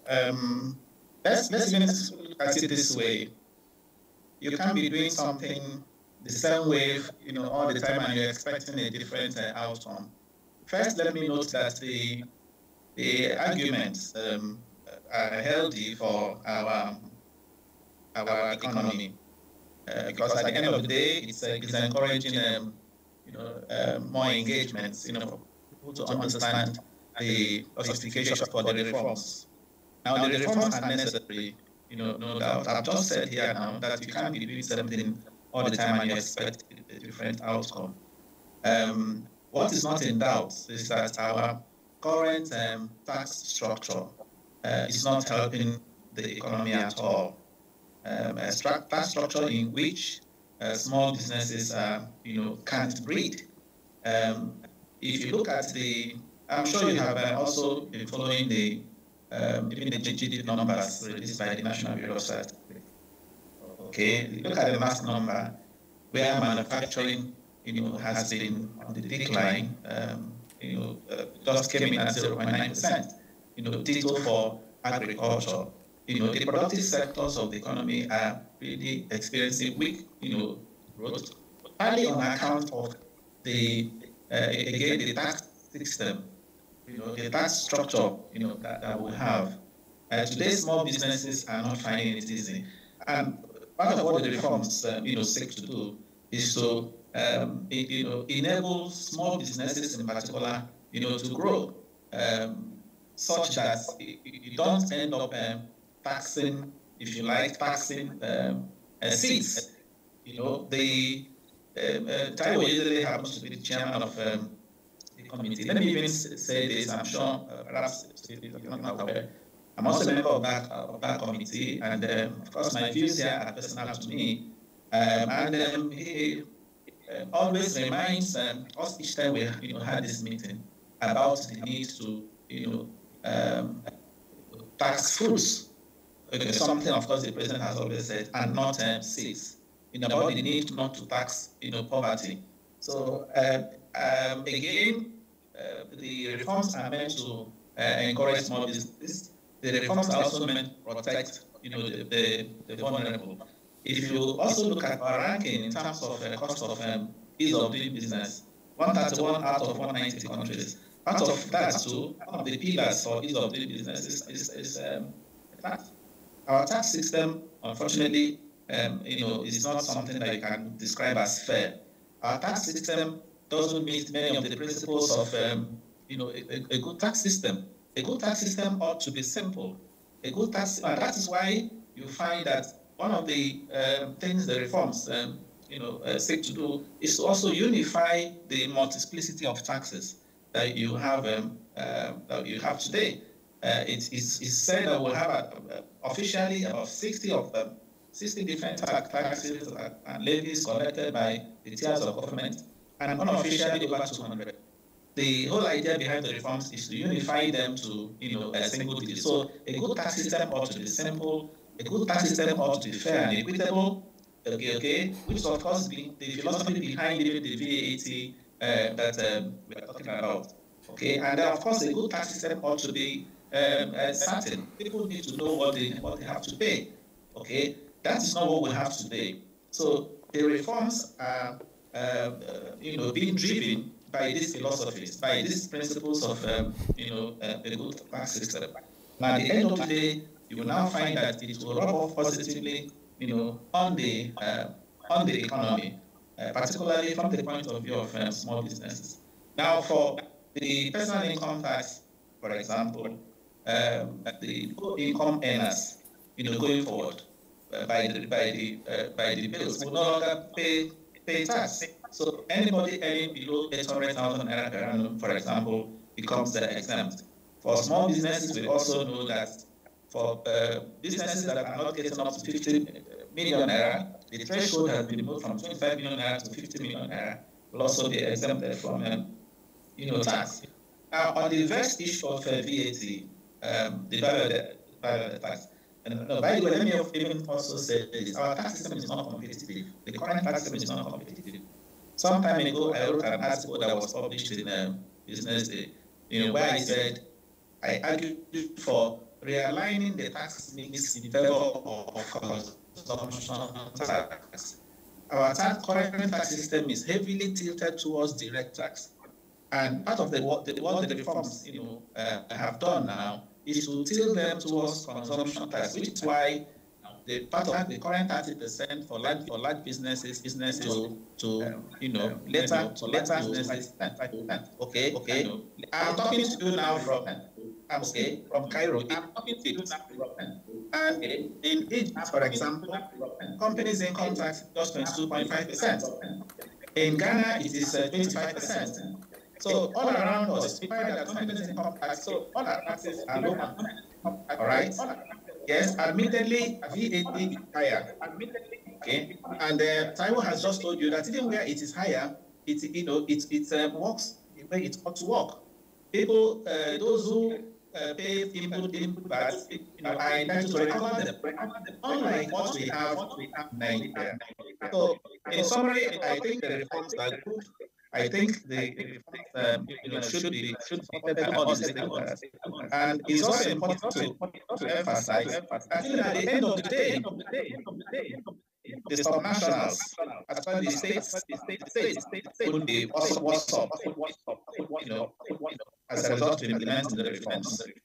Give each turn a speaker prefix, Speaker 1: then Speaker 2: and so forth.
Speaker 1: Um, let's even look at it this way. You can't be doing something the same way, all the time, and you're expecting a different outcome. First, let me note that the arguments are healthy for our economy because at the end of the day, it's encouraging more engagements, for people to understand the justification for the reforms. Now, the reforms are necessary, no doubt. I've just said here now that you can't be doing something all the time and you expect a different outcome. What is not in doubt is that our current tax structure is not helping the economy at all. A tax structure in which small businesses can't breathe. If you look at I'm sure you have also been following even the GDP numbers released by the National Bureau of Statistics. Okay, look at the last number where manufacturing, has been on the decline. Just came in at 0.9%. Ditto for agriculture. The productive sectors of the economy are really experiencing weak, growth, partly on account of again, the tax system, the tax structure, that we have. Today, small businesses are not finding it easy. And part of what the reforms, seek to do is to, enable small businesses in particular, to grow, such that you don't end up taxing, if you like, seeds. Taiwo usually happens to be the chairman of the committee. Let me even say this, I'm sure perhaps you're not aware. I'm also a member of that committee, and of course my views here are personal to me. He always reminds us each time we had this meeting about the need to tax fruits. Something, of course, the president has always said, and not seeds. About the need not to tax poverty. So again, the reforms are meant to encourage small business. The reforms are also meant to protect the vulnerable. If you also look at our ranking in terms of cost of ease of doing business, 131 out of 190 countries. Part of that too, one of the pillars for ease of doing business is tax. Our tax system, unfortunately, is not something that you can describe as fair. Our tax system doesn't meet many of the principles of, a good tax system. A good tax system ought to be simple. A good tax, and that is why you find that one of the things the reforms, seek to do is to also unify the multiplicity of taxes that you have today. It's said that we'll have officially about 60 different taxes and levies collected by the tiers of government, and unofficially over 200. The whole idea behind the reforms is to unify them to a single digit. So a good tax system ought to be simple. A good tax system ought to be fair and equitable. Okay, which is of course the philosophy behind even the VAT that we are talking about. Okay, and then of course a good tax system ought to be certain. People need to know what they have to pay. Okay, that is not what we have today. So the reforms are being driven by these philosophies, by these principles of a good tax system. Now, at the end of the day, you will now find that it will rub off positively, on the economy, particularly from the point of view of small businesses. Now, for the personal income tax, for example, the income earners, going forward, by the bills will no longer pay tax. So anybody earning below 800,000 naira per annum, for example, becomes exempt. For small businesses, we also know that for businesses that are not getting up to 50 million naira, the threshold has been moved from 25 million naira to 50 million naira, will also be exempted from tax. Now, on the vast issue of VAT, the value tax. And by the way, let me even also say this: our tax system is not competitive. The current tax system is not competitive. Some time ago, I wrote an article that was published in Business Day, where I said I argued for realigning the tax mix in favor of consumption tax. Our current tax system is heavily tilted towards direct tax. And part of what the reforms, have done now is to tilt them towards consumption tax, which is why the part of the current 30% for large businesses to later businesses 5%. Okay. I'm talking to you now from Cairo. I'm talking to you now from and in Egypt, for example, companies' income tax is just 22.5%. In Ghana, it is 25%. So all around us, we find that companies' income tax, so all our taxes are low. All right. Yes, admittedly, VAT is higher. Okay, and Taiwo has just told you that even where it is higher, it works the way it ought to work. People, those who pay input VAT, are entitled to recover them. Unlike what we have in Nigeria. So, in summary, I think the reforms are good. I think the reforms should support all these stakeholders. And it's also important to emphasize that at the end of the day, the subnationals, especially the states, would be what's up, as a result of implementing the reforms.